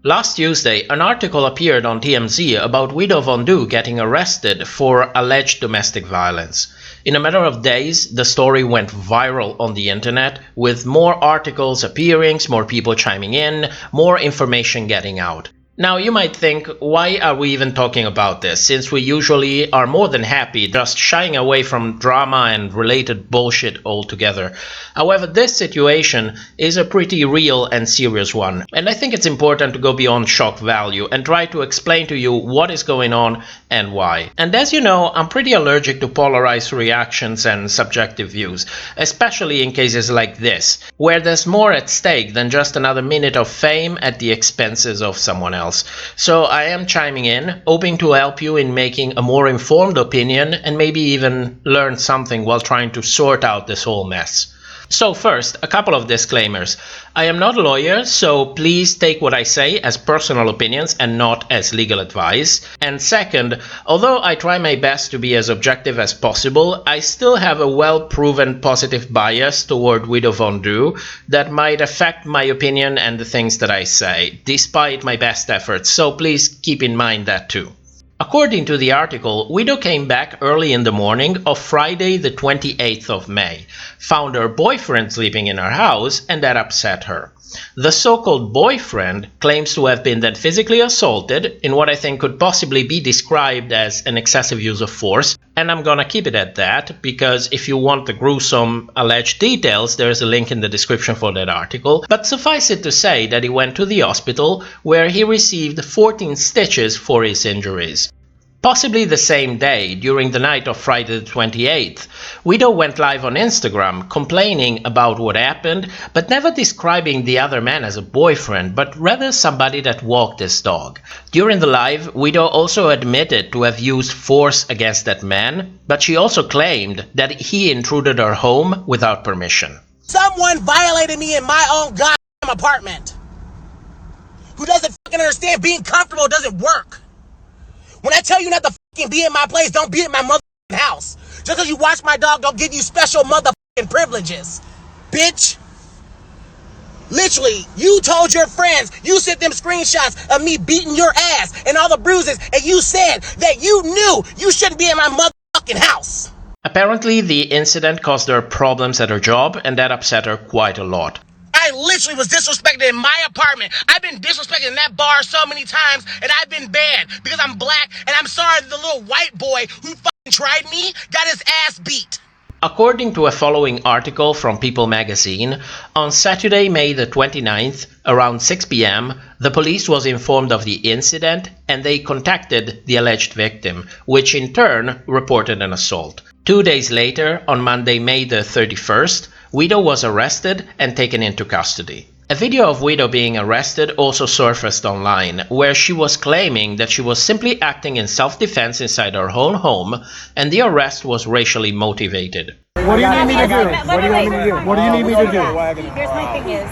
Last Tuesday, an article appeared on TMZ about Widow Von Du getting arrested for alleged domestic violence. In a matter of days, the story went viral on the internet, with more articles appearing, more people chiming in, more information getting out. Now you might think, why are we even talking about this, since we usually are more than happy just shying away from drama and related bullshit altogether. However, this situation is a pretty real and serious one, and I think it's important to go beyond shock value and try to explain to you what is going on and why. And as you know, I'm pretty allergic to polarized reactions and subjective views, especially in cases like this, where there's more at stake than just another minute of fame at the expenses of someone else. So I am chiming in, hoping to help you in making a more informed opinion and maybe even learn something while trying to sort out this whole mess. So first, a couple of disclaimers. I am not a lawyer, so please take what I say as personal opinions and not as legal advice. And second, although I try my best to be as objective as possible, I still have a well-proven positive bias toward Widow Von Du that might affect my opinion and the things that I say, despite my best efforts, so please keep in mind that too. According to the article, Widow came back early in the morning of Friday the 28th of May, found her boyfriend sleeping in her house, and that upset her. The so-called boyfriend claims to have been then physically assaulted in what I think could possibly be described as an excessive use of force, and I'm gonna keep it at that, because if you want the gruesome alleged details, there's a link in the description for that article. But suffice it to say that he went to the hospital, where he received 14 stitches for his injuries. Possibly the same day, during the night of Friday the 28th, Widow went live on Instagram complaining about what happened, but never describing the other man as a boyfriend, but rather somebody that walked his dog. During the live, Widow also admitted to have used force against that man, but she also claimed that he intruded her home without permission. Someone violated me in my own goddamn apartment. Who doesn't fucking understand being comfortable doesn't work. When I tell you not to fucking be in my place, don't be in my motherfucking house. Just because you watch my dog don't give you special motherfucking privileges. Bitch. Literally, you told your friends, you sent them screenshots of me beating your ass and all the bruises, and you said that you knew you shouldn't be in my motherfucking house. Apparently, the incident caused her problems at her job, and that upset her quite a lot. I literally was disrespected in my apartment. I've been disrespected in that bar so many times, and I've been banned because I'm black, and I'm sorry that the little white boy who fucking tried me got his ass beat. According to a following article from People magazine, on Saturday, May the 29th, around 6 p.m., the police was informed of the incident and they contacted the alleged victim, which in turn reported an assault. 2 days later, on Monday, May the 31st, Widow was arrested and taken into custody. A video of Widow being arrested also surfaced online, where she was claiming that she was simply acting in self-defense inside her own home, and the arrest was racially motivated. What do you need me to do? What do you need me to do? What do you need me to do? Here's my thing is,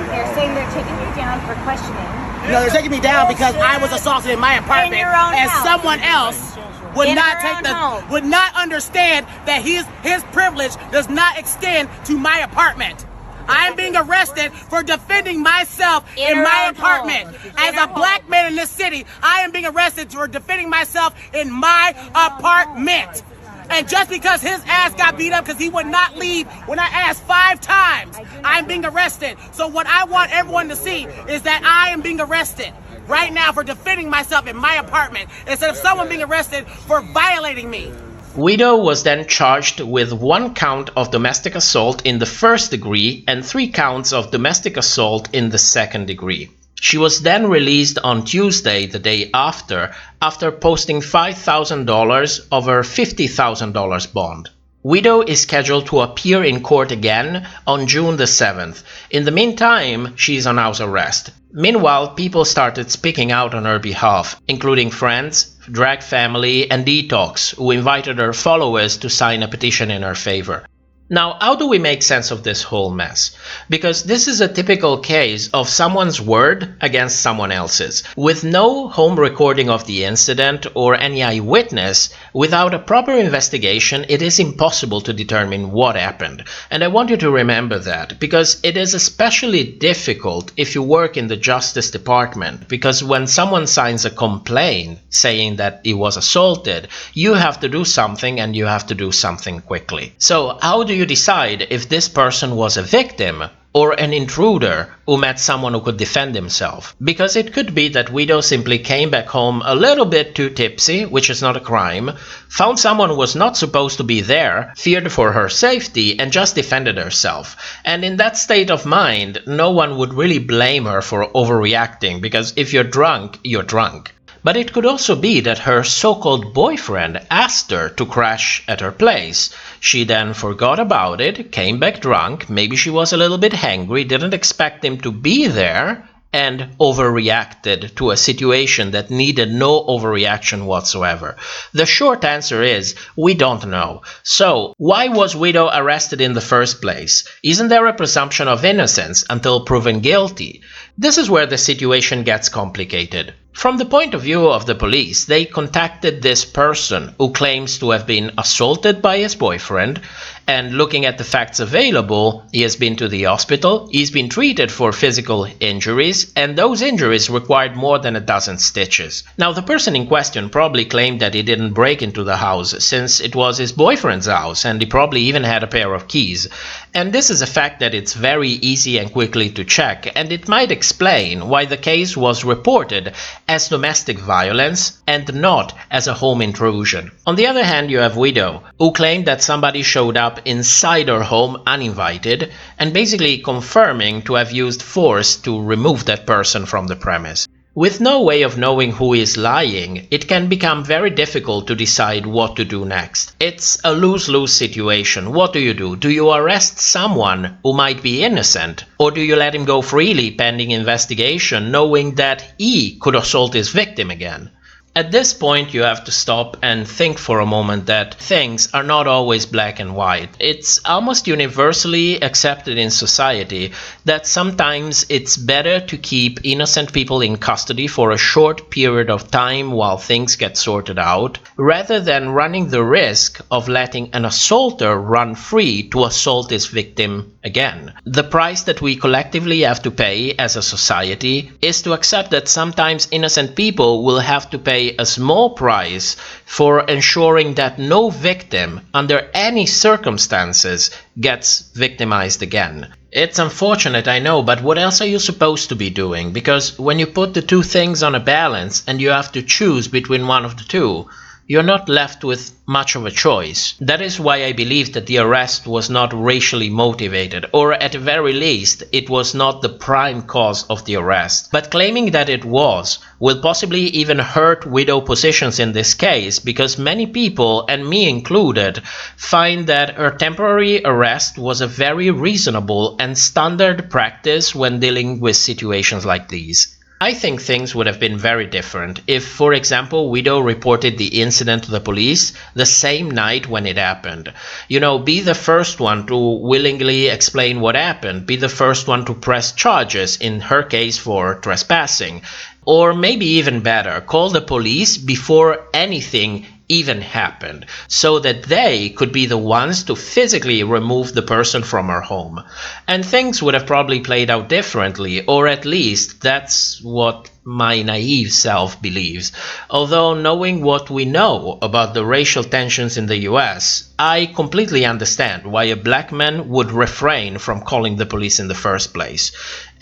they're saying they're taking you down for questioning. No, they're taking me down because I was assaulted in my apartment, In your own and house. someone else would In not her take own home. would not understand that his privilege does not extend to my apartment. I am being arrested for defending myself in her my own apartment. home. As In her a black man in this city, I am being arrested for defending myself in my apartment. And just because his ass got beat up because he would not leave when I asked 5 times, I'm being arrested. So what I want everyone to see is that I am being arrested right now for defending myself in my apartment instead of someone being arrested for violating me. Widow was then charged with 1 count of domestic assault in the 1st degree and 3 counts of domestic assault in the 2nd degree. She was then released on Tuesday, the day after posting $5,000 of her $50,000 bond. Widow is scheduled to appear in court again on June the 7th. In the meantime, she is on house arrest. Meanwhile, people started speaking out on her behalf, including friends, drag family, and Detox, who invited her followers to sign a petition in her favor. Now, how do we make sense of this whole mess? Because this is a typical case of someone's word against someone else's. With no home recording of the incident or any eyewitness, without a proper investigation, it is impossible to determine what happened. And I want you to remember that, because it is especially difficult if you work in the Justice Department, because when someone signs a complaint saying that he was assaulted, you have to do something, and you have to do something quickly. So how do you decide if this person was a victim or an intruder who met someone who could defend himself? Because it could be that Widow simply came back home a little bit too tipsy, which is not a crime, found someone who was not supposed to be there, feared for her safety, and just defended herself. And in that state of mind, no one would really blame her for overreacting, because if you're drunk, you're drunk. But it could also be that her so-called boyfriend asked her to crash at her place. She then forgot about it, came back drunk, maybe she was a little bit hangry, didn't expect him to be there, and overreacted to a situation that needed no overreaction whatsoever. The short answer is, we don't know. So, why was Widow arrested in the first place? Isn't there a presumption of innocence until proven guilty? This is where the situation gets complicated. From the point of view of the police, they contacted this person who claims to have been assaulted by his boyfriend, and looking at the facts available, he has been to the hospital, he's been treated for physical injuries, and those injuries required more than a dozen stitches. Now, the person in question probably claimed that he didn't break into the house, since it was his boyfriend's house, and he probably even had a pair of keys. And this is a fact that it's very easy and quickly to check, and it might explain why the case was reported as domestic violence and not as a home intrusion. On the other hand, you have Widow, who claimed that somebody showed up inside her home uninvited, and basically confirming to have used force to remove that person from the premise. With no way of knowing who is lying, it can become very difficult to decide what to do next. It's a lose-lose situation. What do? Do you arrest someone who might be innocent? Or do you let him go freely pending investigation, knowing that he could assault his victim again? At this point, you have to stop and think for a moment that things are not always black and white. It's almost universally accepted in society that sometimes it's better to keep innocent people in custody for a short period of time while things get sorted out, rather than running the risk of letting an assaulter run free to assault his victim again. The price that we collectively have to pay as a society is to accept that sometimes innocent people will have to pay a small price for ensuring that no victim, under any circumstances, gets victimized again. It's unfortunate, I know, but what else are you supposed to be doing? Because when you put the two things on a balance and you have to choose between one of the two, you're not left with much of a choice. That is why I believe that the arrest was not racially motivated, or at the very least, it was not the prime cause of the arrest. But claiming that it was will possibly even hurt Widow positions in this case, because many people, and me included, find that her temporary arrest was a very reasonable and standard practice when dealing with situations like these. I think things would have been very different if, for example, Widow reported the incident to the police the same night when it happened. You know, be the first one to willingly explain what happened, be the first one to press charges, in her case for trespassing. Or maybe even better, call the police before anything even happened, so that they could be the ones to physically remove the person from her home. And things would have probably played out differently, or at least that's what my naive self believes. Although, knowing what we know about the racial tensions in the US, I completely understand why a black man would refrain from calling the police in the first place.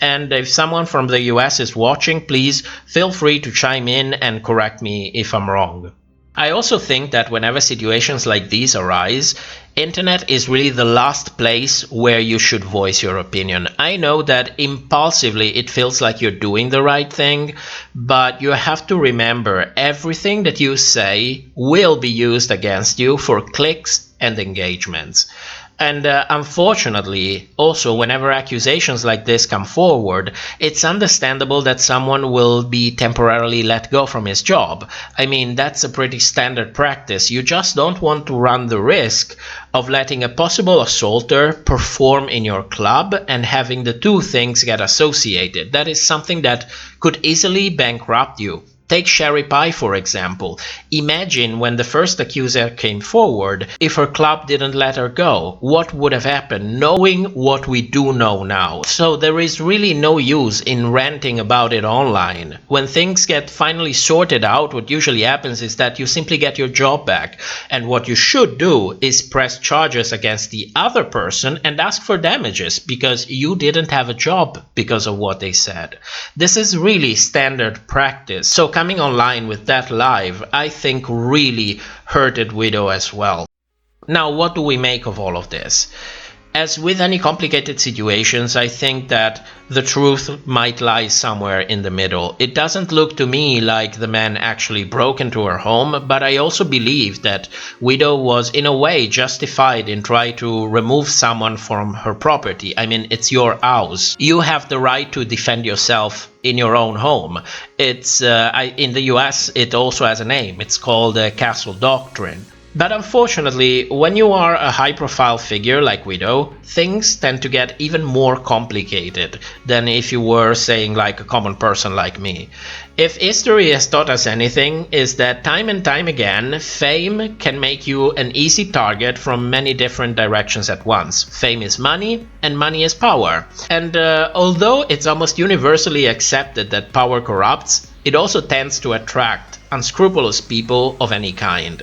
And if someone from the US is watching, please feel free to chime in and correct me if I'm wrong. I also think that whenever situations like these arise, internet is really the last place where you should voice your opinion. I know that impulsively it feels like you're doing the right thing, but you have to remember everything that you say will be used against you for clicks and engagements. And unfortunately, also, whenever accusations like this come forward, it's understandable that someone will be temporarily let go from his job. I mean, that's a pretty standard practice. You just don't want to run the risk of letting a possible assaulter perform in your club and having the two things get associated. That is something that could easily bankrupt you. Take Sherry Pie, for example. Imagine when the first accuser came forward, if her club didn't let her go, what would have happened, knowing what we do know now. So there is really no use in ranting about it online. When things get finally sorted out, what usually happens is that you simply get your job back. And what you should do is press charges against the other person and ask for damages, because you didn't have a job because of what they said. This is really standard practice. So coming online with that live, I think really hurted Widow as well. Now, what do we make of all of this? As with any complicated situations, I think that the truth might lie somewhere in the middle. It doesn't look to me like the man actually broke into her home, but I also believe that Widow was in a way justified in trying to remove someone from her property. I mean, it's your house. You have the right to defend yourself in your own home. It's in the U.S. it also has a name. It's called Castle Doctrine. But unfortunately, when you are a high-profile figure like Widow, things tend to get even more complicated than if you were saying like a common person like me. If history has taught us anything, is that time and time again, fame can make you an easy target from many different directions at once. Fame is money, and money is power. And although it's almost universally accepted that power corrupts, it also tends to attract unscrupulous people of any kind.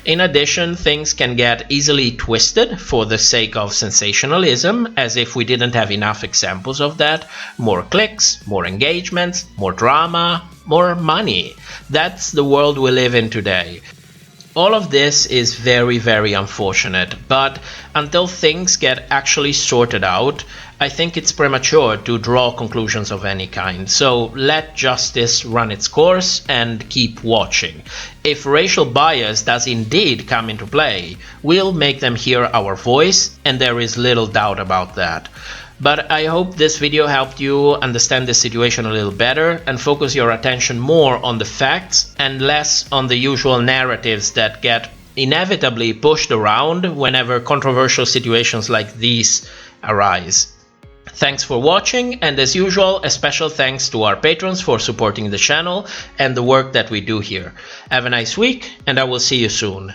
In addition, things can get easily twisted for the sake of sensationalism, as if we didn't have enough examples of that. More clicks, more engagements, more drama, more money. That's the world we live in today. All of this is very, very unfortunate, but until things get actually sorted out, I think it's premature to draw conclusions of any kind. So let justice run its course and keep watching. If racial bias does indeed come into play, we'll make them hear our voice, and there is little doubt about that. But I hope this video helped you understand the situation a little better and focus your attention more on the facts and less on the usual narratives that get inevitably pushed around whenever controversial situations like these arise. Thanks for watching, and as usual, a special thanks to our patrons for supporting the channel and the work that we do here. Have a nice week, and I will see you soon.